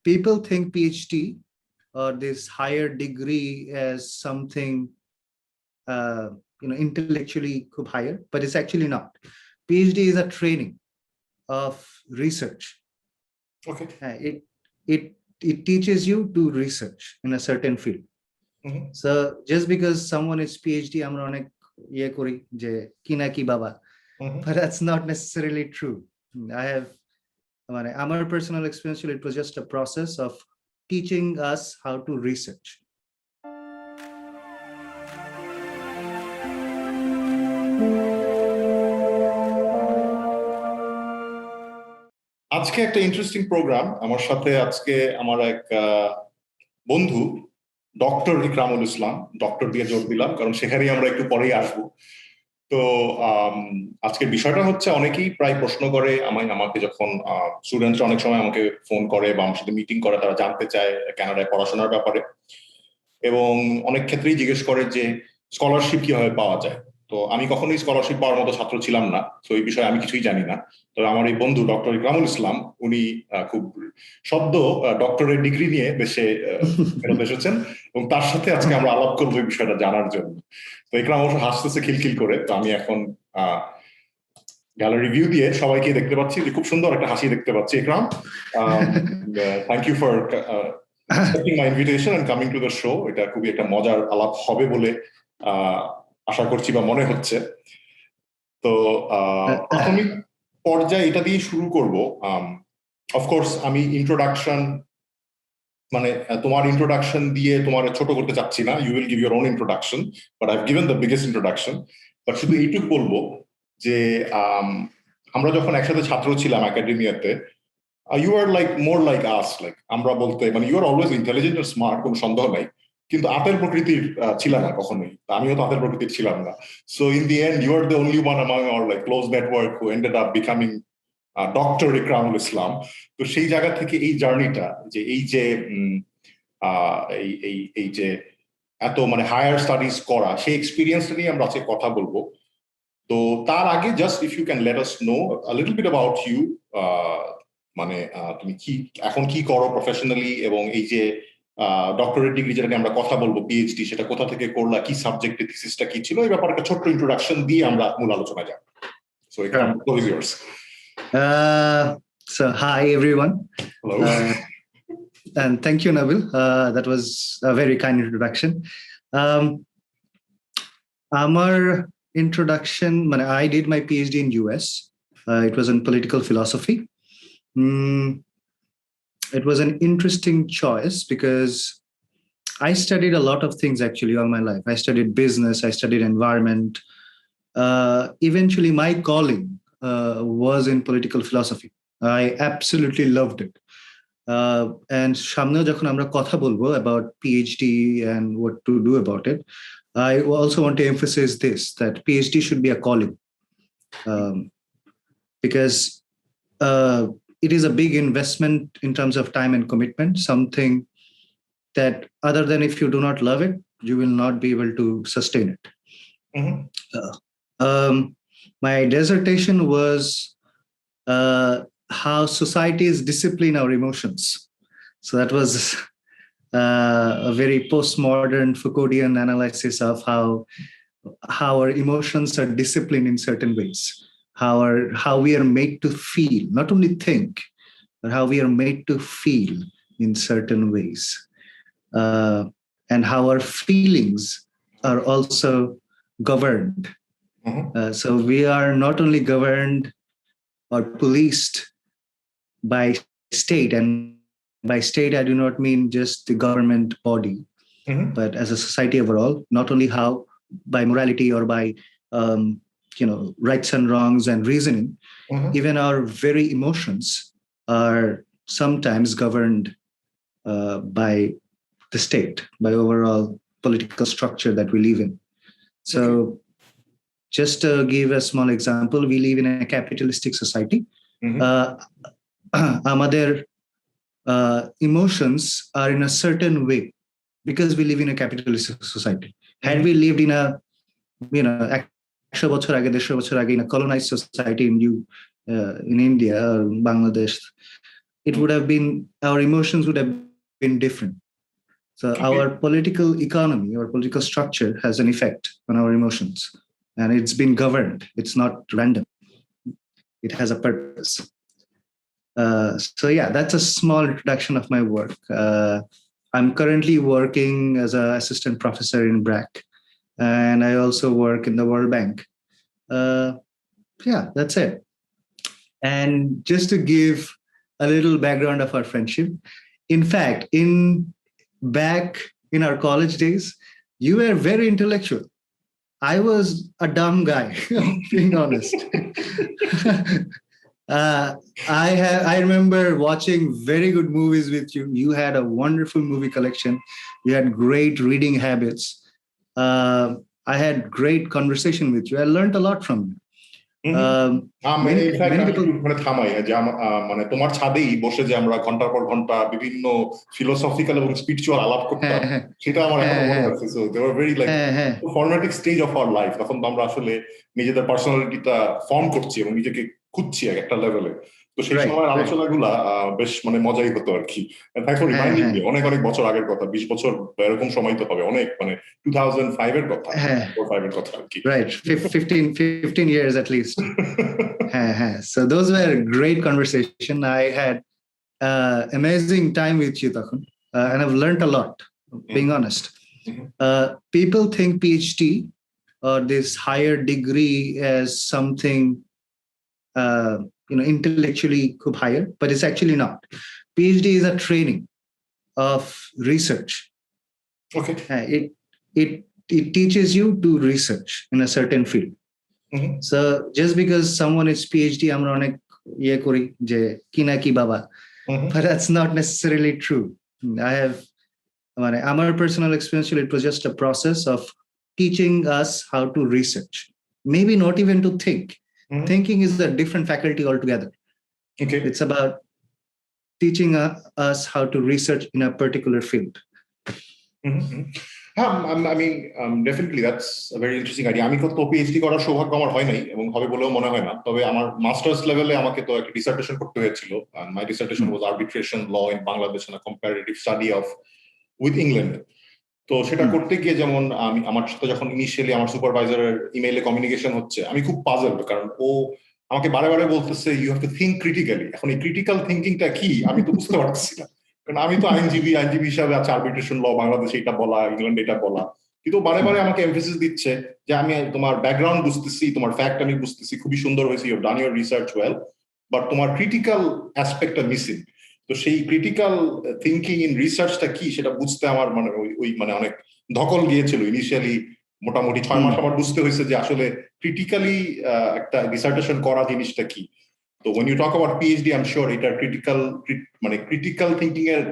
People think PhD or this higher degree as something uh, intellectually higher, but it's actually not. PhD is a training of research. Okay. It teaches you to research in a certain field. Mm-hmm. So just because someone is PhD, আমরা অনেক ইয়ে করি যে কি না কি বাবা, but that's not necessarily true. I have আমার personal experience, it was just a process of teaching us how to research. আজকে একটা ইন্টারেস্টিং প্রোগ্রাম। আমার সাথে আজকে আমার এক বন্ধু ডক্টর ইকরামুল ইসলাম, ডক্টর দিয়ে জোর দিলাম কারণ সেখানেই আমরা একটু পরেই আসবো। তো আজকের বিষয়টা হচ্ছে, অনেকেই প্রায় প্রশ্ন করে আমাকে যখন স্টুডেন্টরা অনেক সময় আমাকে ফোন করে বা আমার সাথে মিটিং করে, তারা জানতে চায় কানাডায় পড়াশোনার ব্যাপারে, এবং অনেক ক্ষেত্রেই জিজ্ঞেস করে যে স্কলারশিপ কিভাবে পাওয়া যায়। তো আমি কখনোই স্কলারশিপ পাওয়ার মতো ছাত্র ছিলাম না, তো এই বিষয়ে আমি কিছুই জানি না। তো আমার এই বন্ধু ডক্টর ইকরামুল ইসলাম, উনি খুব সদ্য ডক্টরেট ডিগ্রি নিয়ে দেশে ফেরত এসেছেন, এবং তার সাথে আজকে আমরা আলাপ করবো এই বিষয়টা জানার জন্য। তো ইকরাম অবশ্য হাসতেছে খিলখিল করে, তো আমি এখন গ্যালারি ভিউ দিয়ে সবাইকে দেখতে পাচ্ছি যে খুব সুন্দর একটা হাসি দেখতে পাচ্ছি। Ikram, thank you for accepting my invitation and coming to the show. এটা খুবই একটা মজার আলাপ হবে বলে আশা করছি বা মনে হচ্ছে। তো প্রাথমিক পর্যায়ে এটা দিয়ে শুরু করব। অফকোর্স আমি ইন্ট্রোডাকশন, মানে তোমার ইন্ট্রোডাকশন দিয়ে তোমার ছোট করতে চাচ্ছি না, you will give your own introduction, but I have given the biggest introduction. But শুধু এইটুকু বলবো যে আমরা যখন একসাথে ছাত্র ছিলাম একাডেমিয়াতে, you are like more like us, like আমরা বলতে মানে you are always intelligent and smart, কোনো সন্দেহ নাই, কিন্তু আতের প্রকৃতির ছিল না কখনোই। আমিও তো আতের প্রকৃতির ছিলাম না। So in the end you are the only one among our like close network who ended up becoming doctor Ikramul Islam. তো সেই জায়গা থেকে এই জার্নিটা, যে এই যে এই যে এত মানে হায়ার স্টাডিজ করা, সেই এক্সপিরিয়েন্সটা নিয়ে আমরা আজকে কথা বলবো। তো তার আগে just if you can let us know a little bit about you, মানে তুমি কি এখন কি করো প্রফেশনালি, এবং এই যে ডক্টরেট ডিগ্রি যেটাকে আমরা কথা বলবো পিএইচডি, সেটা কোথা থেকে করলা, কি সাবজেক্টে থিসিসটা কি ছিল, এই ব্যাপারে একটা ছোট্ট ইন্ট্রোডাকশন দিয়ে আমরা মূল আলোচনায় যাব। So Ikram, the floor is yours. So hi everyone. Hello. And thank you, Nabil. That was a very kind introduction. Our introduction, I did my PhD in US. It was in political philosophy. It was an interesting choice because I studied a lot of things actually all my life. I studied business, I studied environment. Eventually my calling was in political philosophy. I absolutely loved it. And সামনে যখন আমরা কথা বলবো about PhD and what to do about it, I also want to emphasize this, that PhD should be a calling, because it is a big investment in terms of time and commitment, something that other than if you do not love it, you will not be able to sustain it. My dissertation was how societies discipline our emotions. So that was a very postmodern Foucauldian analysis of how our emotions are disciplined in certain ways, how we are made to feel, not only think, but how we are made to feel in certain ways, and how our feelings are also governed. So we are not only governed or policed by state, and by state I do not mean just the government body, but as a society overall, not only how by morality or by rights and wrongs and reasoning, even our very emotions are sometimes governed by the state, by overall political structure that we live in. So just to give a small example, we live in a capitalistic society. Amader emotions are in a certain way because we live in a capitalistic society. Had we lived in a 100 বছর আগে 150 বছর আগে in a colonized society in India or Bangladesh, it would have been, our emotions would have been different. So our political economy or political structure has an effect on our emotions, and it's been governed. It's not random. It has a purpose. So yeah, that's a small introduction of my work. I'm currently working as an assistant professor in BRAC, and I also work in the World Bank. Yeah, that's it. And just to give a little background of our friendship, in fact, back in our college days, you were very intellectual. I was a dumb guy, being honest. I remember watching very good movies with you. You had a wonderful movie collection. You had great reading habits. I had great conversation with you. I learned a lot from you. থামাই যে মানে তোমার ছাদেই বসে যে আমরা ঘন্টার পর ঘন্টা বিভিন্ন ফিলোসফিক্যাল এবং স্পিরিচুয়াল আলাপ করতাম, সেটা আমার এখনো মনে আছে। So they were very like formative stage of our life. তখন তো আমরা আসলে নিজেদের পার্সোনালিটিটা ফর্ম করছি এবং নিজেকে খুঁজছি একটা লেভেলে। তো সেই সময়ের আলোচনাগুলা বেশ মানে মজাই হতো আর কি। Thanks for reminding me. অনেক অনেক বছর আগের কথা, 20 বছর এরকম সময় তো হবে, অনেক মানে 2005 এর কথা, 2005 এর কথা আর কি। Right, 15 years at least. So those were great conversation. I had amazing time with you, Takhun, and I've learned a lot, being honest. People think PhD or this higher degree as something intellectually higher, but it's actually not. PhD is a training of research. Okay. It teaches you to research in a certain field. So just because someone is PhD, আমরা অনেক ইয়ে করি যে কি না কি বাবা, but that's not necessarily true. I have আমার personal experience, it was just a process of teaching us how to research, maybe not even to think. Thinking is a different faculty altogether. Okay. It's about teaching us how to research in a particular field. I mean, definitely that's a very interesting idea. আমি তো PhD করার সৌভাগ্য আমার হয় নাই এবং হবে বলেও মনে হয় না। তবে আমার মাস্টার্স লেভেলে আমাকে তো একটা ডিসার্টেশন করতে হয়েছিল। My dissertation was arbitration law in Bangladesh and comparative study of with England. তো সেটা করতে গিয়ে যেমন আমি আমার সাথে যখন ইনিশিয়ালি আমার সুপারভাইজারের ইমেইলে কমিউনিকেশন হচ্ছে, আমি খুব পাজলড, কারণ ও আমাকে বারে বারে বলতেছে you have to think critically. এখন এই ক্রিটিক্যাল থিঙ্কিংটা কি আমি তো বুঝতে পারছি না, কারণ আমি তো আইনজীবী হিসাবে আছে আরবিট্রেশন ল বাংলাদেশে এটা বলা, ইংল্যান্ড এটা বলা, কিন্তু বারে বারে আমাকে এমফেসিস দিচ্ছে যে আমি তোমার ব্যাকগ্রাউন্ড বুঝতেছি, তোমার ফ্যাক্ট আমি বুঝতেছি, খুবই সুন্দর হয়েছে, you have done your research well, but তোমার ক্রিটিক্যাল অ্যাসপেক্টটা মিসিং। তো সেই ক্রিটিক্যাল থিঙ্কিং ইন রিসার্চটা কি সেটা বুঝতে আমার মানে ওই মানে অনেক ধকল গিয়েছিল। ইনিশিয়ালি মোটামুটি 6 মাস আমার বুঝতে হয়েছে যে আসলে ক্রিটিক্যালি একটা ডিসার্টেশন করা জিনিসটা কি। তো when you talk about PhD, I'm sure এটা ক্রিটিক্যাল থিঙ্কিং এর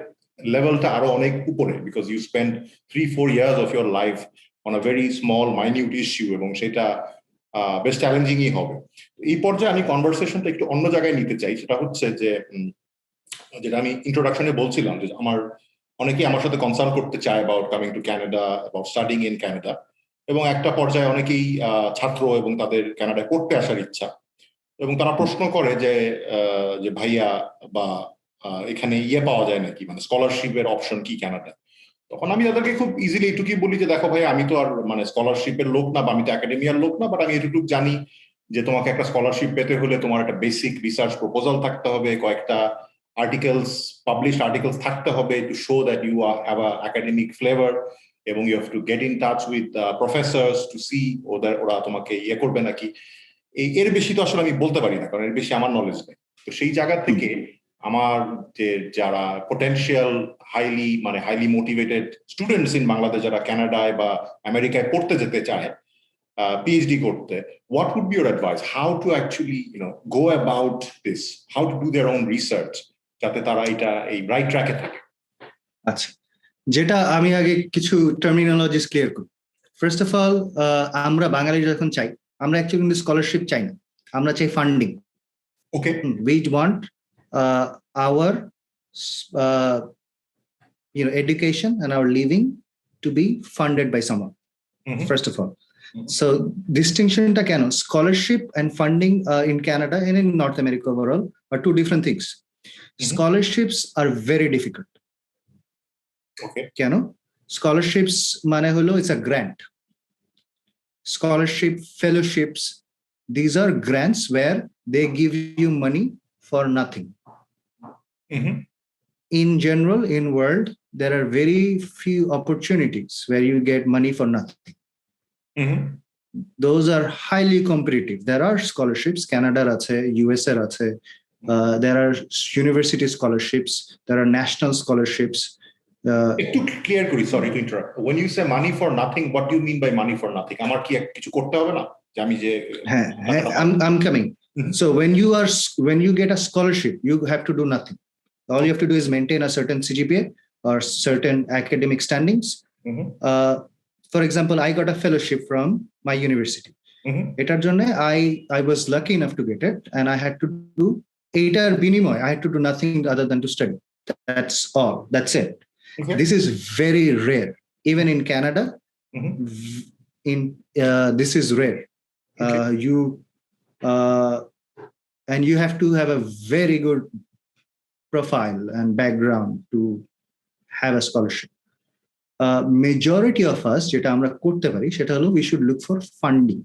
লেভেলটা আরো অনেক উপরে, because you spend 3-4 years of your life on a very small minute issue, এবং সেটা বেশ চ্যালেঞ্জিংই হবে। এই পর্যায়ে আমি কনভারসেশনটা একটু অন্য জায়গায় নিতে চাই। সেটা হচ্ছে যে যেটা আমি ইন্ট্রোডাকশনে বলছিলাম যে অনেকেই আমার সাথে কনসার্ন করতে চায় about coming to Canada, about studying in Canada, এবং একটা পর্যায়ে অনেকেই ছাত্র এবং তাদের ক্যানাডায় পড়তে আসার ইচ্ছা, এবং তারা প্রশ্ন করে যে ভাইয়া বা এখানে পাওয়া যায় নাকি, মানে স্কলারশিপের অপশন কি ক্যানাডায়। তখন আমি তাদেরকে খুব ইজিলি এটুকুই বলি যে দেখো ভাই, আমি তো আর মানে স্কলারশিপের লোক না, বা আমি তো একাডেমিয়ার লোক না, বাট আমি এটুকু জানি যে তোমাকে একটা স্কলারশিপ পেতে হলে তোমার একটা বেসিক রিসার্চ প্রপোজাল থাকতে হবে, কয়েকটা পাবলিশড আর্টিকেলস থাকতে হবে to show that you have a academic flavour, এবং you have to get in touch with professors to see ওরা তোমাকে করবে নাকি। এর বেশি তো আসলে আমি বলতে পারি না, কারণ এর বেশি আমার নলেজ নেই। তো সেই জায়গা থেকে আমার যে যারা potential highly motivated students in Bangladesh, যারা কানাডায় বা আমেরিকায় পড়তে যেতে চায় পিএইচডি করতে, what would be your advice how to actually go about this, how to do their own research, যাতে তারা এটা এই রাইট ট্র্যাকে থাকে? আচ্ছা, যেটা আমি আগে কিছু টার্মিনোলজিস ক্লিয়ার করি। ফার্স্ট অফ অল, আমরা বাঙালি যখন চাই, আমরা অ্যাকচুয়ালি স্কলারশিপ চাই না, আমরা চাই funding. Okay, we want our education and our living to be funded by someone, first of all. So distinction ta keno scholarship and funding in Canada and in North America overall are two different things. scholarships are very difficult. ওকে কেন? scholarships মানে হলো it's a grant. Scholarship, fellowships, these are grants where they give you money for nothing. In general, in world, there are very few opportunities where you get money for nothing. Those are highly competitive. There are scholarships, Canada আছে, USA আছে. There are university scholarships. There are national scholarships. একটু clear করি, sorry to interrupt. when you say money for nothing, what do you mean by money for nothing? আমার কি কিছু করতে হবে না যে আমি যে I'm coming. So when you get a scholarship, you have to do nothing. All you have to do is maintain a certain CGPA or certain academic standings. For example, I got a fellowship from my university. এটার জন্য I was lucky enough to get it, and I had to do এটার বিনিময় I had to do nothing other than to study. That's all. That's it. Okay. This is very rare. Even in Canada, this is rare. And you have to have a very good profile and background to have a scholarship. Majority of us যেটা আমরা করতে পারি সেটা হলো we should look for funding.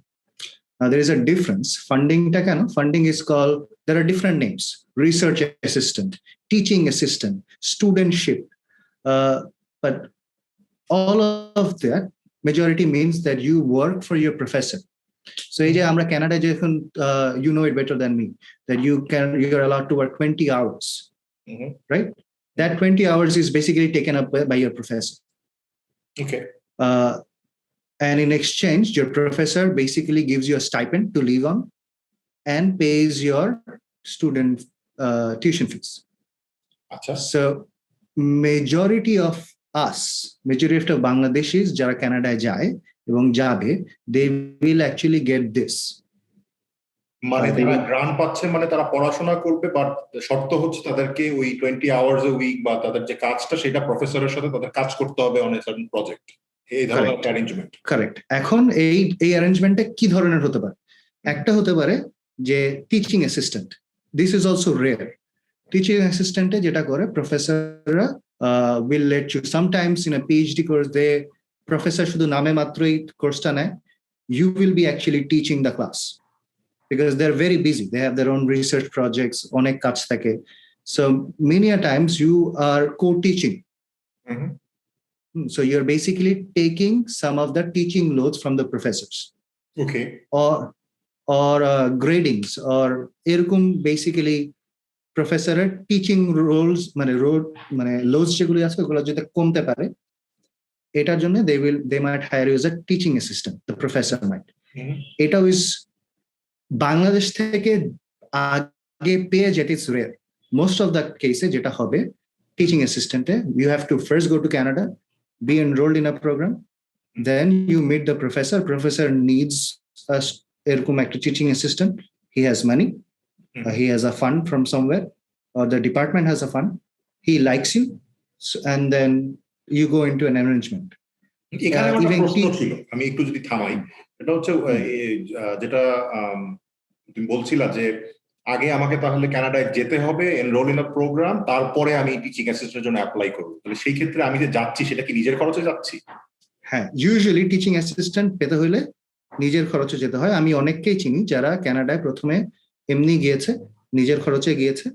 Now there is a difference. Funding টা কেন? Funding is called, there are different names: research assistant, teaching assistant, studentship. But all of that majority means that you work for your professor. So এই যে আমরা কানাডায় যখন you know it better than me that you're allowed to work 20 hours. Right? That 20 hours is basically taken up by your professor. Okay. And in exchange, your professor basically gives you a stipend to live on and pays your student tuition fees. Achha. So majority of Bangladeshis jara Canada যায় এবং যাবে, they will actually get this. মানে তারা grant পাচ্ছে, মানে তারা পড়াশোনা করবে, বাট শর্ত হচ্ছে তাদেরকে ওই 20 আওয়ার্স এ উইক বা তাদের যে কাজটা সেটা প্রফেসরের সাথে তাদের কাজ করতে হবে অন এ সার্টেন প্রজেক্ট। এই ধরনের অ্যারেঞ্জমেন্ট। কারেক্ট। এখন এই অ্যারেঞ্জমেন্টটা কি ধরনের হতে পারে? একটা হতে পারে যে teaching assistant. This is also rare. Teaching অ্যাসিস্ট্যান্টে যেটা করে প্রফেসররা will let you sometimes in a PhD course they professor শুধু নামে মাত্রই কোর্সটা নেয়, you will be actually teaching the class because they're very busy, they have their own research projects, অনেক কাজ থাকে, so many a times you are co-teaching. So you're basically taking some of the teaching loads from the professors. Okay. Or gradings or এরকম basically প্রফেসরের teaching Rolle's মানে loads যেগুলো আছে ওগুলো যদি কমতে পারে এটার জন্য they might hire you as a teaching assistant, the professor might. এটা is বাংলাদেশ থেকে আগে পেয়ে যেটা is rare. Most of the cases যেটা হবে teaching assistant you have to first go to Canada, be enrolled in a program, then you meet the professor needs এরকম একটা teaching assistant, he has money. He has a fund from somewhere, or the department has a fund. He likes you, and then you go into an arrangement. এখানে একটা প্রশ্ন ছিল, আমি একটু যদি থামাই, এটা হচ্ছে যেটা তুমি বলছিলা যে আগে আমাকে তাহলে কানাডায় যেতে হবে, এনরোল ইন আ প্রোগ্রাম, তারপরে আমি টিচিং অ্যাসিস্ট্যান্টের জন্য অ্যাপ্লাই করব। তাহলে সেই ক্ষেত্রে আমি যে যাচ্ছি সেটা কি নিজের খরচে যাচ্ছি? হ্যাঁ, ইউজুয়ালি টিচিং অ্যাসিস্ট্যান্ট পেতে হলে নিজের খরচে যেতে হয়। আমি অনেককেই চিনি যারা কানাডায় প্রথমে এমনি গিয়েছে, নিজের খরচে গিয়েছে,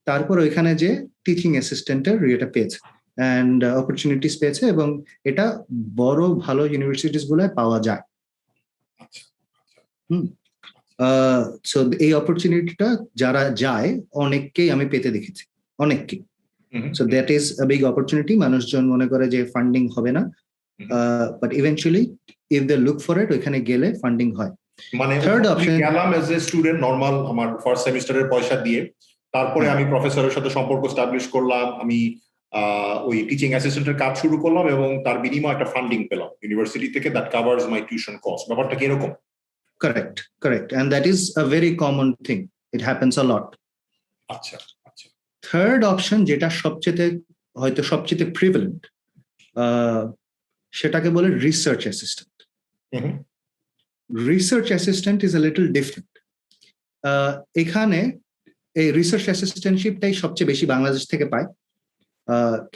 তারপর ওইখানে যে টিচিং অ্যাসিস্ট্যান্টের ইয়েটা পেয়েছে অ্যান্ড অপরচুনিটিস পেয়েছে, এবং এটা বড় ভালো ইউনিভার্সিটিস গুলোয় পাওয়া যায়। সো এই অপরচুনিটিটা যারা যায় অনেককেই আমি পেতে দেখেছি, অনেককেই। So that is a big opportunity. মানুষজন মনে করে যে ফান্ডিং হবে না, but eventually if they look for it ওইখানে গেলে ফান্ডিং হয়। মানে থার্ড অপশন গেলাম এজ এ স্টুডেন্ট নরমাল আমার ফার্স্ট সেমিস্টারের পয়সা দিয়ে, তারপরে আমি প্রফেসরের সাথে সম্পর্ক এস্টাবলিশ করলাম, আমি ওই টিচিং অ্যাসিস্ট্যান্টের কাজ শুরু করলাম এবং তার বিনিময়ে একটা ফান্ডিং পেলাম ইউনিভার্সিটি থেকে, that covers my tuition cost. ব্যাপারটা কি এরকম? Correct, and that is a very common thing. It happens a lot. আচ্ছা আচ্ছা। থার্ড অপশন যেটা সবচেয়ে প্রিভ্যালেন্ট, সেটাকে বলে research assistant. Research assistant is a little different. এখানে এই রিসার্চ অ্যাসিস্ট্যান্টশিপটাই সবচেয়ে বেশি বাংলাদেশ থেকে পায়।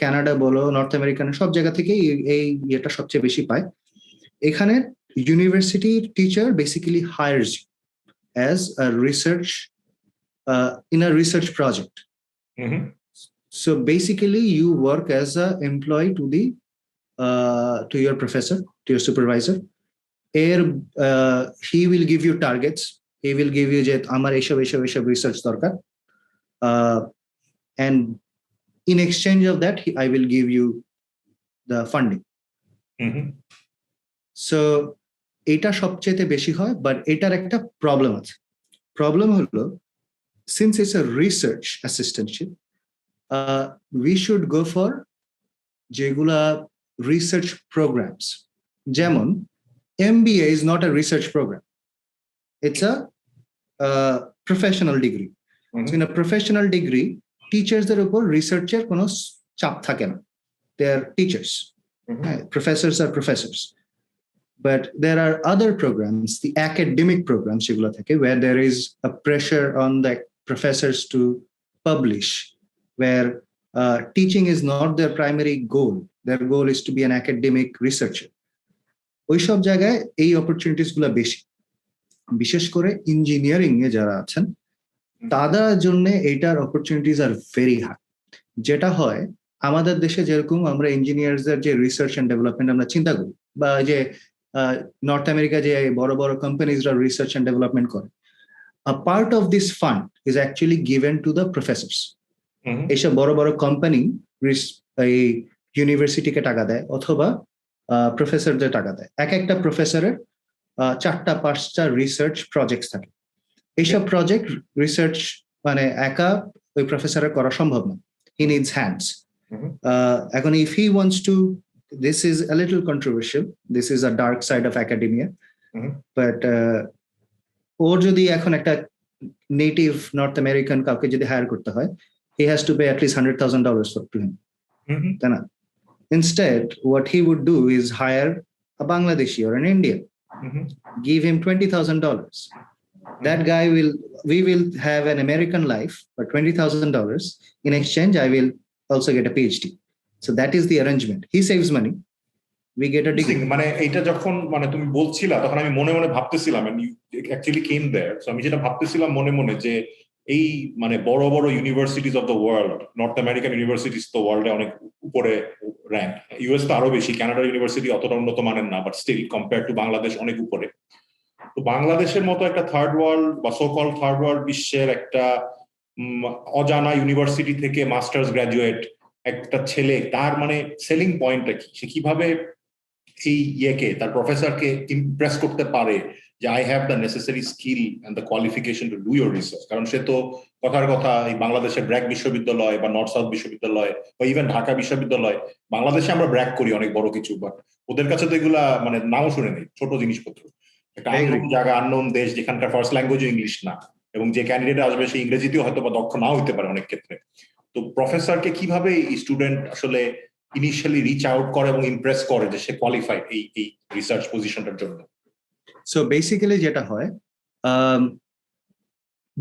কানাডা বলো, নর্থ আমেরিকান সব জায়গা থেকেই এই ইয়েটা সবচেয়ে বেশি পায়। এখানে ইউনিভার্সিটির teacher basically hires you as a research in a research project. So basically, you work as an employee to your professor, to your supervisor. He will give you targets. He will give you that amar eshob research dorkar, and in exchange of that, I will give you the funding. So এটা সবচেয়ে বেশি হয়, but এটার একটা problem আছে। Problem হলো, since it's a research assistantship, we should go for যেগুলা research programs. যেমন MBA is not a research program. It's a professional degree. So in a professional degree, teachers দের উপর researcher কোনো চাপ থাকে না. They are teachers. Professors are professors. But there are other programs, the academic programs, where there is a pressure on the professors to publish, where teaching is not their primary goal. Their goal is to be an academic researcher. ওই সব জায়গায় এই opportunities গুলো বেশি, বিশেষ করে engineering এ যারা আছেন তাদের জন্য এইটার অপরচুনিটিস আর ভেরি হাই। যেটা হয় আমাদের দেশে যেরকম আমরা ইঞ্জিনিয়ারদের যে রিসার্চ এন্ড ডেভেলপমেন্ট আমরা চিন্তা করি, বা যে নর্থ আমেরিকা যে বড় বড় কোম্পানিজরা রিসার্চ এন্ড ডেভেলপমেন্ট করে, a part of this fund is actually given to the professors. এইসব বড় বড় কোম্পানি এই ইউনিভার্সিটিকে টাকা দেয় অথবা প্রফেসরদের টাকা দেয়। এক একটা প্রফেসরের 4-5টা রিসার্চ প্রজেক্ট থাকে। এইসব প্রজেক্ট রিসার্চ মানে একা ওই প্রফেসরের করা সম্ভব না। He needs hands. এখন if he wants to, this is a little controversial, this is a dark side of academia, but ওর যদি এখন একটা নেটিভ নর্থ আমেরিকান কাউকে যদি হায়ার করতে হয়, he has to pay at least $100,000 to him. তাই না? Instead, what he would do is hire a Bangladeshi or an Indian, give him $20,000. That guy we will have an American life for $20,000. In exchange, I will also get a PhD. So that is the arrangement. He saves money. We get a degree. মানে এটা যখন মানে তুমি বলছিলা তখন আমি মনে মনে ভাবতেছিলাম, and you actually came there. So আমি যেটা ভাবতেছিলাম মনে মনে যে এই মানে বড় বড় universities of the world, north American universities তো ওয়ার্ল্ডে অনেক উপরে র্যাঙ্ক, ইউএস তো আরো বেশি, কানাডার ইউনিভার্সিটি অতটা উন্নত মানের না, but still compare to Bangladesh অনেক উপরে। তো বাংলাদেশের মতো একটা থার্ড ওয়ার্ল্ড বা সোকল থার্ড ওয়ার্ল্ড বিশ্বের একটা অজানা ইউনিভার্সিটি থেকে মাস্টার্স গ্রাজুয়েট একটা ছেলে, তার মানে সেলিং পয়েন্টটা কি? সে কিভাবে এই ইয়েকে তার প্রফেসরকে ইমপ্রেস করতে পারে যে I have the necessary skill and the qualification to do your research? কারণ সে তো কথার কথা এই বাংলাদেশের ব্র্যাক বিশ্ববিদ্যালয় বা নর্থ সাউথ বিশ্ববিদ্যালয় বা ইভেন ঢাকা বিশ্ববিদ্যালয়, বাংলাদেশে আমরা ব্র্যাক করি অনেক বড় কিছু, বাট ওদের কাছে তো এগুলা মানে নাও শুনে নেই, ছোট জিনিসপত্র। একটা আননোন জায়গা, আননোন দেশ, যেখানকার ফার্স্ট ল্যাঙ্গুয়েজও ইংলিশ না, এবং যে ক্যান্ডিডেট আসবে সে ইংরেজিতেও হয়তো বা দক্ষ নাও হতে পারে অনেক ক্ষেত্রে। তো প্রফেসরকে কিভাবে স্টুডেন্ট আসলে ইনিশিয়ালি রিচ আউট করে এবং ইমপ্রেস করে যে সে কোয়ালিফাইড এই রিসার্চ পজিশনটার জন্য? সো বেসিক্যালি যেটা হয়,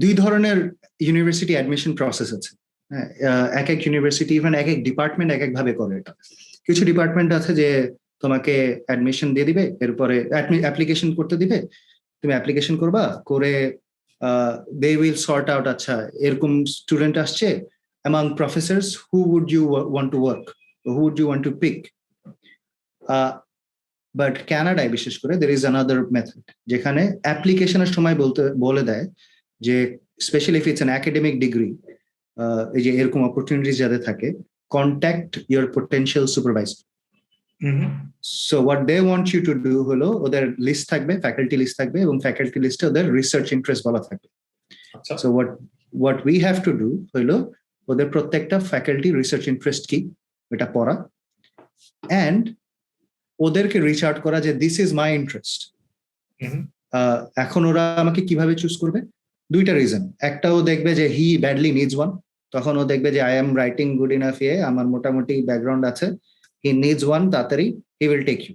দুই ধরনের ইউনিভার্সিটি অ্যাডমিশন প্রসেস আছে। এক এক ইউনিভার্সিটি ইভেন এক এক ডিপার্টমেন্ট এক এক ভাবে করে এটা। কিছু ডিপার্টমেন্ট আছে যে তোমাকে অ্যাডমিশন দিয়ে দিবে, এরপরে অ্যাপ্লিকেশন করতে দিবে, তুমি অ্যাপ্লিকেশন করবা, করে দে উইল সর্ট আউট, আচ্ছা এরকম স্টুডেন্ট আসছে, among professors who would you want to work, who would you want to pick? But Canada বিশেষ করে there is another method, যেখানে অ্যাপ্লিকেশনের সময় বলে দেয় যে specially if it's an academic degree, এই যে এরকম অপরচুনিটিস যাদের থাকে, contact your potential supervisor. So what they want you to do হলো ওদের লিস্ট থাকবে, ফ্যাকাল্টি লিস্ট থাকবে, এবং ফ্যাকাল্টি লিস্টে ওদের রিসার্চ ইন্টারেস্ট বলা থাকবে। So what we have to do হলো ওদের প্রত্যেকটা ফ্যাকাল্টি রিসার্চ ইন্টারেস্ট কি এটা পড়া, অ্যান্ড ওদেরকে রিচ আউট করা যে দিস ইজ মাই ইন্টারেস্ট। এখন ওরা আমাকে কিভাবে চুজ করবে? দুইটা রিজন। একটা, ও দেখবে যে হি ব্যাডলি নিডস ওয়ান, তখন ও দেখবে যে I am writing good enough, আমার মোটামুটি ব্যাকগ্রাউন্ড আছে, হি নিডস ওয়ান, তাড়াতাড়ি he will take you.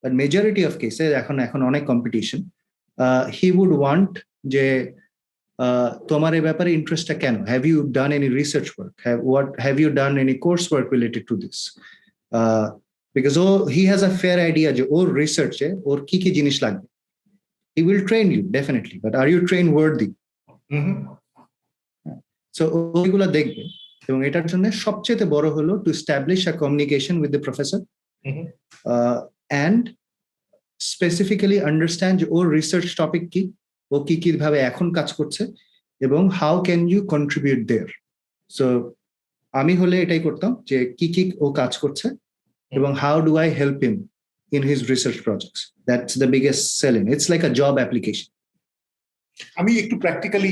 But majority of কেসে এখন অনেক কম্পিটিশন, হি উড ওয়ান্ট যে তোমার এই ব্যাপারে ইন্টারেস্টটা কেন? Have you done any research work? Have you done any course work related to this? Because he has a fair idea যে ওর রিসার্চে ওর কি কি জিনিস লাগবে। He will train you definitely, but are you train worthy? So ওইগুলো দেখবে। এবং এটার জন্য সবচেয়ে বড় হলো to establish a communication with the professor and specifically understand যে ওর রিসার্চ টপিক কি, ও কি কি ভাবে এখন কাজ করছে, এবং how can you contribute there. So আমি হলে এটাই করতাম যে কি কি ও কাজ করছে এবং how do I help him in his research projects. That's the biggest selling. It's like a job application. আমি একটু প্র্যাকটিক্যালি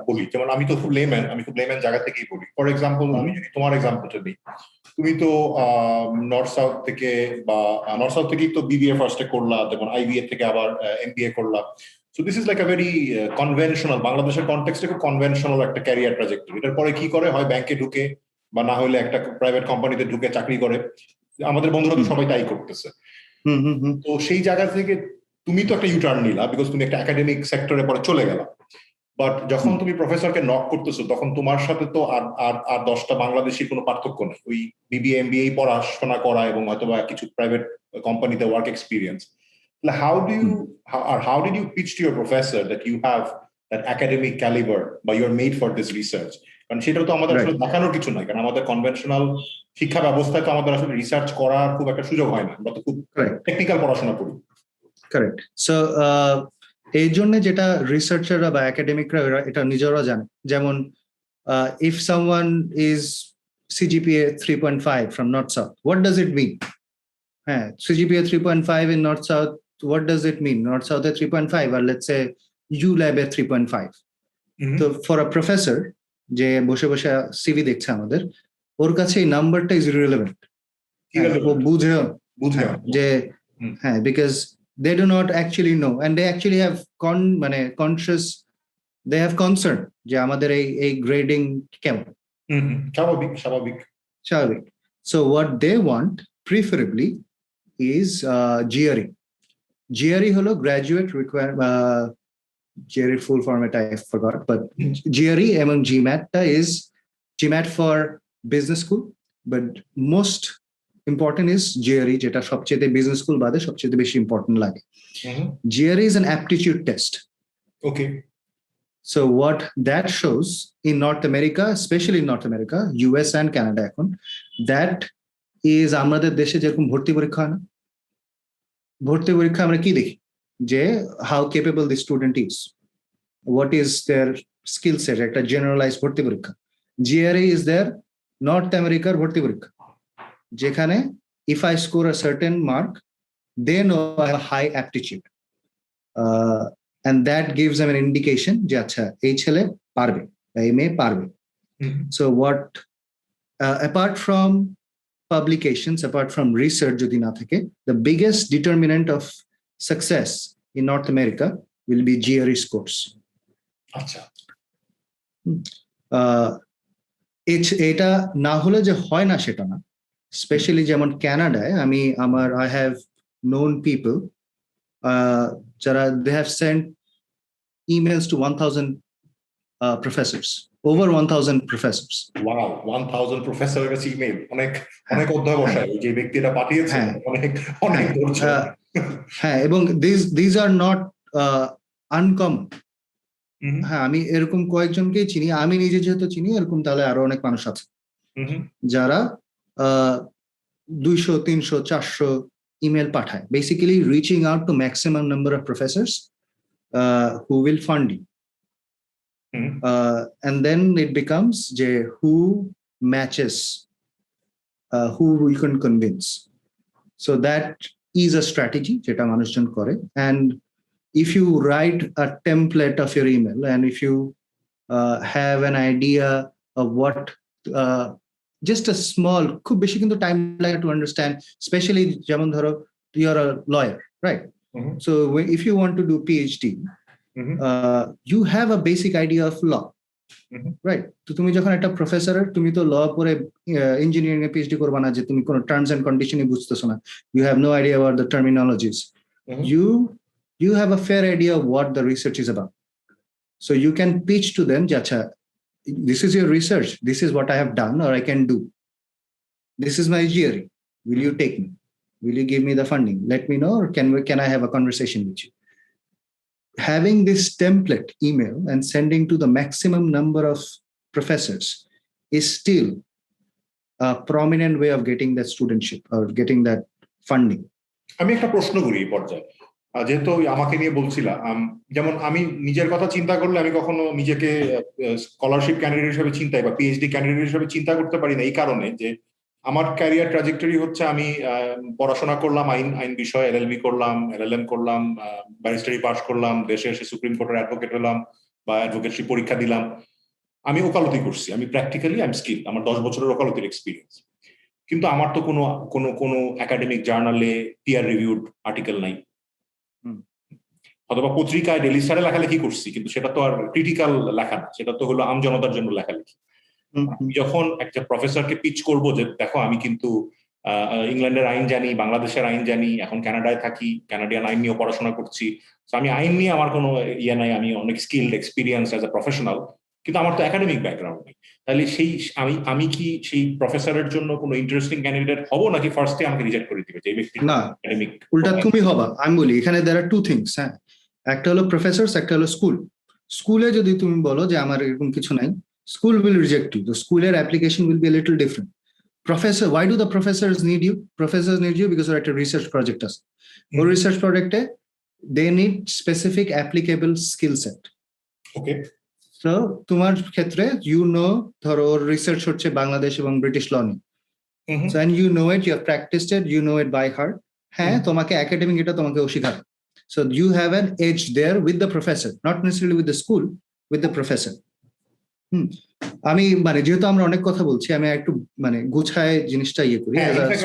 বলি, যেমন আমি তো খুব লেম্যান জায়গা থেকেই বলি। ফর এক্সাম্পল, আমি যদি তোমার এক্সাম্পলটা দিই, তুমি তো নর্থ সাউথ থেকেই তো বিবিএ ফার্স্টে করলা, যেমন আইবিএ থেকে আবার এমবিএ করলা। So this is like a very conventional, বাংলাদেশের কনটেক্সটে খুব কনভেনশনাল একটা ক্যারিয়ার ট্রাজেক্টরি। এটার পরে কি করে, হয় ব্যাংকে ঢুকে বা না হলে একটা প্রাইভেট কোম্পানিতে ঢুকে চাকরি করে। আমাদের বন্ধুরা তো সবাই তাই করতেছে। তো সেই জায়গা থেকে তুমি তো একটা ইউটার্ন নিলা, বিকজ তুমি একটা একাডেমিক সেক্টরে পরে চলে গেলা। বাট যখন তুমি প্রফেসরকে নক করতেছো, তখন তোমার সাথে তো আর 10টা বাংলাদেশির কোনো পার্থক্য নেই। ওই বিবিএ এমবিএ পড়াশোনা করা এবং হয়তো বা কিছু প্রাইভেট কোম্পানিতে work experience. How did you pitch to your professor that you have that academic caliber বা you are made for this research? কারণ সেটাও তো আমাদের আসলে দেখানোর কিছু নাই, কারণ আমাদের কনভেনশনাল শিক্ষা ব্যবস্থায় তো আমাদের আসলে রিসার্চ করার খুব একটা সুযোগ হয় না, আমরা তো খুব টেকনিক্যাল পড়াশোনা করি। কারেক্ট। সো এই জন্য যেটা রিসার্চাররা বা একাডেমিকরা এটা নিজেরা জানে, যেমন if someone is CGPA 3.5 from North South, what does it mean? CGPA 3.5 in North South, what does it mean? North South at 3.5, or let's say ULab at 3.5. So for a professor যে বসে বসে CV দেখছে আমাদের, ওর কাছে এই নাম্বারটা is irrelevant. ও বুঝে যে হ্যাঁ, because they do not actually know, and they actually have they have concern যে আমাদের এই গ্রেডিং কেমন। স্বাভাবিক। So what they want preferably is GRE. GRE হলো graduate require GRE full format I forgot, but GRE এবং GMAT is GMAT for business school, but most important is GRE, যেটা সবচেয়ে business school বাদে সবচেয়ে বেশি important লাগে। GRE is an aptitude test. Okay. So what that shows in North America, especially in North America, US and Canada এখন, that is আমাদের দেশে যেরকম ভর্তি পরীক্ষা হয় না, ভর্তি পরীক্ষা আমরা কি দেখি যে how capable the student is, what is their skill set, একটা generalized ভর্তি পরীক্ষা। GRE is their North America ভর্তি পরীক্ষা, যেখানে if I score a certain mark, they know I have a high aptitude, and that gives them an indication যে আচ্ছা এই ছেলে পারবে বা এই মেয়ে পারবে। So what apart from publications, apart from research যদি না থাকে, the biggest determinant of success in North America will be GRE scores. আচ্ছা, এটা না হলে যে হয় না সেটা না। স্পেশালি যেমন কানাডায় I have known people যারা they have sent emails to 1,000 professors, over 1,000 professors. Wow, 1,000 professors কাছে ইমেল, অনেক অধ্যায় বসায় যে ব্যক্তিটা পাঠিয়েছে, অনেক ধৈর্য। হ্যাঁ, এবং these are not uncommon. হ্যাঁ, আমি এরকম কয়েকজনকেই চিনি, আমি নিজে যেহেতু চিনি, এরকম তাহলে আরো অনেক মানুষ আছে যারা 200, 300, 400 ইমেল পাঠায়, basically reaching out to maximum number of professors who will fund you. And then it becomes who matches, who we can convince. So that is a strategy যেটা মানুষজন করে। And if you write a template of your email, and if you have an idea of what just a small, খুব বেশি কিন্তু time লাগে to understand, especially যেমন ধরো you are a lawyer, right? So if you want to do PhD, you have a basic idea of law, right? তো তুমি যখন একটা প্রফেসর, তুমি তো ল পড়ে ইঞ্জিনিয়ারিং এ পিএইচডি করবা না যে তুমি কোনো টার্মস এন্ড কন্ডিশনই বুঝতেছো না, you have no idea about the terminologies. You have a fair idea of what the research is about. So you can pitch to them, Jacha, this is your research, this is what I have done or I can do. This is my GRE. Will you take me? Will you give me the funding? Let me know, or can I have a conversation with you? Having this template email and sending to the maximum number of professors is still a prominent way of getting that studentship or getting that funding. আমি একটা প্রশ্ন করি এই পর্যায়ে, যেহেতু আমাকে নিয়ে বলছিলাম, যেমন আমি নিজের কথা চিন্তা করলে আমি কখনো নিজেকে স্কলারশিপ ক্যান্ডিডেট হিসেবে চিন্তা বা পিএইচডি ক্যান্ডিডেট হিসেবে চিন্তা করতে পারি না, এই কারণে যে আমার ক্যারিয়ার ট্রাজেক্টরি হচ্ছে আমি পড়াশোনা করলাম আইন বিষয়ে, এলএলবি করলাম, এলএলএম করলাম, ব্যারিস্টারি পাস করলাম, দেশে এসে সুপ্রিম কোর্টের অ্যাডভোকেট হলাম বা অ্যাডভোকেটসি পরীক্ষা দিলাম, আমি ওকালতি করছি, আমি প্র্যাকটিক্যালি আই এম স্কিল, আমার 10 বছরের ওকালতির এক্সপিরিয়েন্স। কিন্তু আমার তো কোনো একাডেমিক জার্নালে পিয়ার রিভিউড আর্টিকেল নাই, অথবা পত্রিকায় ডেইলি স্টারে লেখালেখি করছি, কিন্তু সেটা তো আর ক্রিটিক্যাল লেখা না, সেটা তো হলো আমজনতার জন্য লেখালেখি। যখন একটা প্রফেসরকে পিচ করবো যে দেখো আমি কিন্তু ইংল্যান্ডের আইন জানি, বাংলাদেশের আইন জানি, এখন কানাডায় থাকি, কানাডিয়ান আইন নিয়ে পড়াশোনা করছি, আমি আইন নিয়ে আমার কোনো ইয়ে নাই, আমি অনেক skilled experience as a professional, কিন্তু আমার তো একাডেমিক ব্যাকগ্রাউন্ড নেই, তাহলে সেই আমি কি সেই প্রফেসরের জন্য কোনো ইন্টারেস্টিং ক্যান্ডিডেট হব, নাকি ফার্স্টে আমাকে রিজেক্ট করে দিবে যে এই ব্যক্তি না, একাডেমিক? উল্টা তুমি হবা। আমি বলি এখানে there are two things, হ্যাঁ, একটা হলো প্রফেসরস, একটা হলো স্কুল। স্কুলে যদি তুমি বলো যে আমার এরকম কিছু নাই, school will reject you. The school application will be a little different. Professor, why do the professors need you? Professors need you because they're at a research project. Or research project, they need specific applicable skill set. Okay. So, তোমার ক্ষেত্রে ধরো research হচ্ছে বাংলাদেশ এবং British ল নিয়ে। So, and you know it, you have practiced it, you know it by heart. হ্যাঁ, তোমাকে academic এটা তোমাকে শেখাবে। So, you have an edge there with the professor, not necessarily with the school, with the professor. আমি যেহেতু আমরা অনেক কথা বলছি, আমি একটু গুছায় জিনিসটা ইয়ে করি।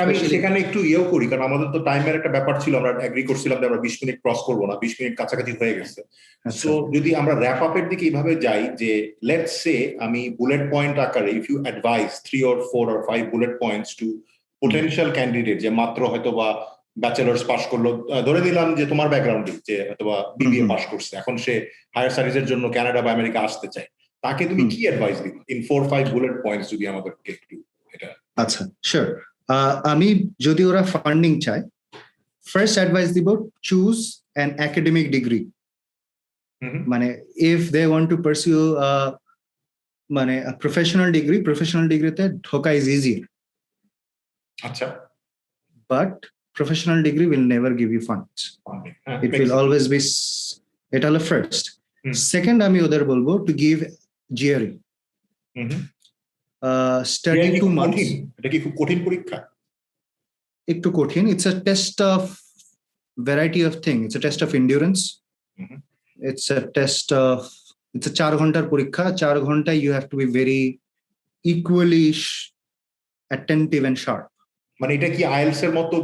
আমি সেখানে একটু ইয়েও করি, কারণ আমাদের তো টাইমের একটা ব্যাপার ছিল, আমরা এগ্রি করছিলাম যে আমরা 20 মিনিট ক্রস করবো না, 20 মিনিট কাছাকাছি হয়ে গেছে। সো যদি আমরা র্যাপ আপের দিকে এইভাবে যাই যে লেটস সে আমি বুলেট পয়েন্ট আকারে, if you advice 3 or 4 or 5 bullet points to potential candidate যে মাত্র হয়তো বা ব্যাচেলার্স পাস করলো, ধরে দিলাম যে তোমার ব্যাকগ্রাউন্ডে যে হয়তো বা বিবিএ পাস করছে, এখন সে হায়ার স্টাডিজের জন্য কানাডা বা আমেরিকা আসতে চায়, তাকে তুমি কি অ্যাডভাইস দিবে ইন 4-5 বুলেট পয়েন্টস যদি আমাদেরকে একটু এটা? আচ্ছা, শিওর। আমি যদি ওরা ফান্ডিং চায়, ফার্স্ট অ্যাডভাইস দিব choose an academic degree. If they want to pursue professional ডিগ্রিতে ঢোকা ইজ ইজিয়ার। আচ্ছা, but professional degree will never give you funds, it will always be, এটা হলো ফার্স্ট। সেকেন্ড, আমি ওদের বলবো to give GRE. Study 2 months. এটা কি খুব কঠিন পরীক্ষা? একটু কঠিন। It's a test of variety of things. It's a test of endurance. It's a 4 ঘন্টার পরীক্ষা। 4 ঘন্টায় you have to be very equally attentive and sharp. এটা কি আইএলটিএস এর মতো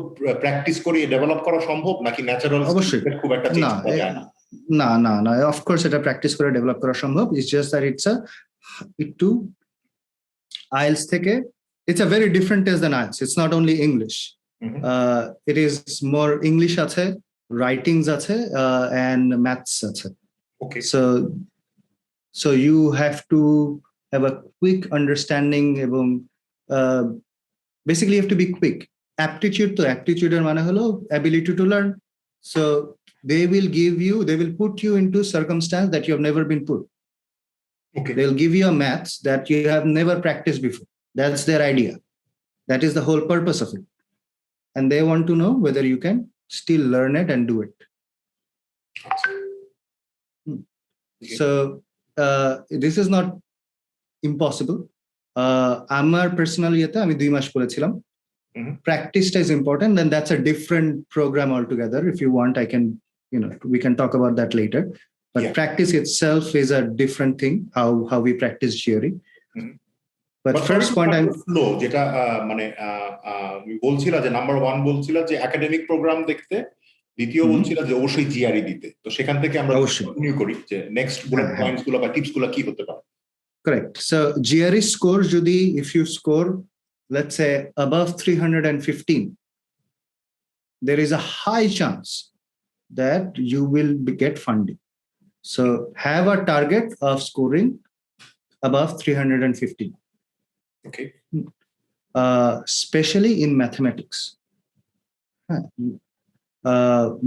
প্র্যাকটিস করে ডেভেলপ করা সম্ভব, নাকি ন্যাচারাল স্কিল খুব একটা চেঞ্জ করা যায় না? না, of course এটা প্র্যাকটিস করে ডেভেলপ করা সম্ভব। It's just that it's একটু IELTS থেকে, it's a very different test than IELTS. It's not only English. It is more English আছে, writings আছে, and maths আছে. Okay. So you have to have a quick understanding এবং basically you have to be quick. Aptitude এর মানে হলো ability to learn. So they will put you into circumstance that you have never been put. Okay. They'll give you a maths that you have never practiced before. That's their idea. That is the whole purpose of it. And they want to know whether you can still learn it and do it. Okay. So this is not impossible. আমার personally আমি 2 মাস করেছিলাম। Practice is important, and that's a different program altogether. If you want, I can, we can talk about that later. But practice itself is a different thing, how we practice GRE. But first point যেটা বলছিলা যে number 1 বলছিলা যে academic programme দেখতে, দ্বিতীয় বলছিলা যে অবশ্যই GRE দিতে। তো সেখান থেকে আমরা কন্টিনিউ করি যে নেক্সট বুলেট পয়েন্টস গুলো বা টিপস গুলো কি হতে পারে? Correct. So GRE score যদি, if you score let's say above 315, there is a high chance that you will get funding. So have a target of scoring above 350. Okay. Especially in mathematics.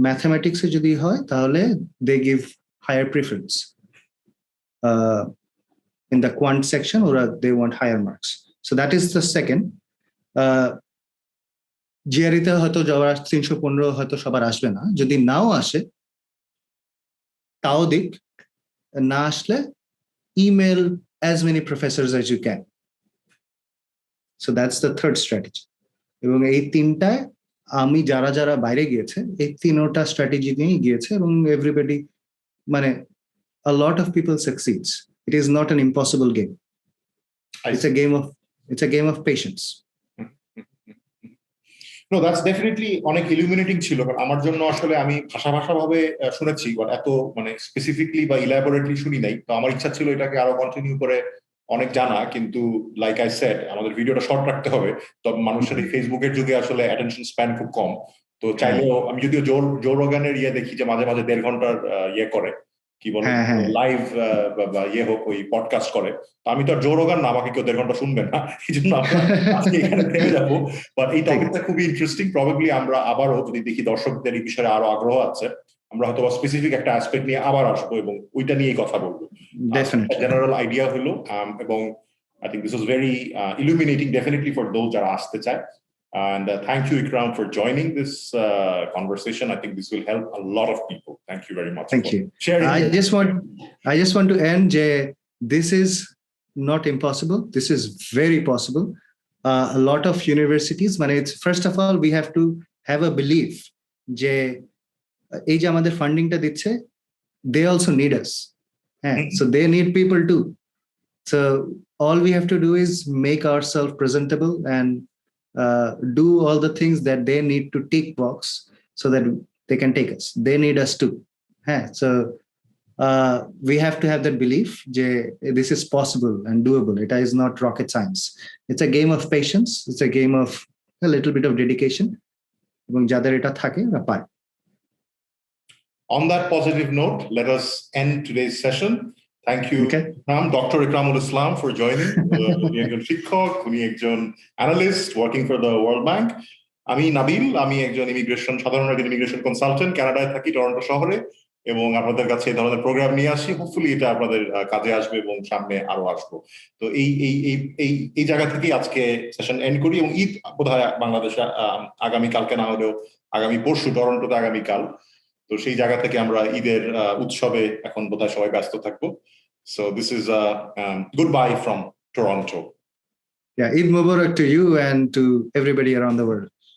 Mathematics এ যদি হয় তাহলে they give higher preference. In the quant section, or they want higher marks. So that is the second. জিআরইতে হয়তো যাওয়ার 315 হয়তো সবার আসবে না, যদি নাও আসে তাও দিক, না আসলে email as many professors as you can. So that's the third strategy. এবং এই তিনটায় আমি যারা যারা বাইরে গিয়েছে এই তিনটা স্ট্র্যাটেজি নিয়েই গিয়েছে এবং এভরিবডি মানে a lot of people succeeds. It is not an impossible game. It's a game of patience. No, that's definitely অনেক illuminating ছিল, কারণ আমার জন্য আসলে আমি ভাষা ভাবে শুনেছি, বাট এত মানে স্পেসিফিকলি বা ইলাবোরেটলি শুনি নাই। তো আমার ইচ্ছা ছিল এটাকে আরো কন্টিনিউ করে অনেক জানা, কিন্তু লাইক আই সেড আমাদের ভিডিওটা শর্ট রাখতে হবে। তো মানুষের এই ফেসবুকের যুগে আসলে অ্যাটেনশন স্প্যান খুব কম। তো চাইলেও আমি যদিও জো রোগানের দেখি যে মাঝে মাঝে 1.5 ঘন্টার করে, কি বলে লাইভ বা হোক ওই পডকাস্ট করে। তো আমি তো আর জো রোগান না, আমাকে কেউ 1.5 ঘন্টা শুনবেন না, এই জন্য আমরা আজকে এখানে থেমে যাবো। বাট এই টপিকটা খুবই ইন্টারেস্টিং। প্রবাবলি আমরা আবারও যদি দেখি দর্শকদের এই বিষয়ে আরো আগ্রহ আছে, আমরা হয়তো স্পেসিফিক একটা অ্যাসপেক্ট নিয়ে আবার আসবো এবং ওইটা নিয়েই কথা বলবো। জেনারেল আইডিয়া হলো, এবং I think this was very illuminating, definitely for those যারা আসতে চায়. And thank you, Ikram, for joining this conversation. I think this will help a lot of people. Thank you very much. Thank you. Sharing. I just want to end, Jay. This is not impossible. This is very possible. A lot of universities, it's first of all, we have to have a belief, Jay, এই যে আমাদের ফান্ডিংটা দিচ্ছে, they also need us. So they need people too. So all we have to do is make ourselves presentable and do all the things that they need to tick box so that they can take us. They need us too. So we have to have that belief that this is possible and doable. It is not rocket science. It's a game of patience. It's a game of a little bit of dedication. এবং যাদের এটা থাকে ওরা পায়। On that positive note, let us end today's session. Thank you, Dr. Ikramul Islam, for joining. উনি একজন শিক্ষক, উনি একজন analyst working for the world bank. আমি নাবিল, আমি একজন সাধারণ ইমিগ্রেশন কনসালটেন্ট, কানাডায় থাকি, টরন্টো শহরে, এবং আপনাদের কাছে এই ধরনের প্রোগ্রাম নিয়ে আসি। হোপফুলি এটা আপনাদের কাজে আসবে এবং সামনে আরো আসবো। তো এই জায়গা থেকেই আজকে সেশন এন্ড করি, এবং ঈদ বোধহয় বাংলাদেশে আগামীকালকে না হলেও আগামী পরশু, টরন্টোতে আগামীকাল। তো সেই জায়গা থেকে আমরা ঈদের উৎসবে এখন বোধহয় সবাই ব্যস্ত থাকবো। So this is goodbye from Toronto. Yeah, Eid Mubarak to you and to everybody around the world.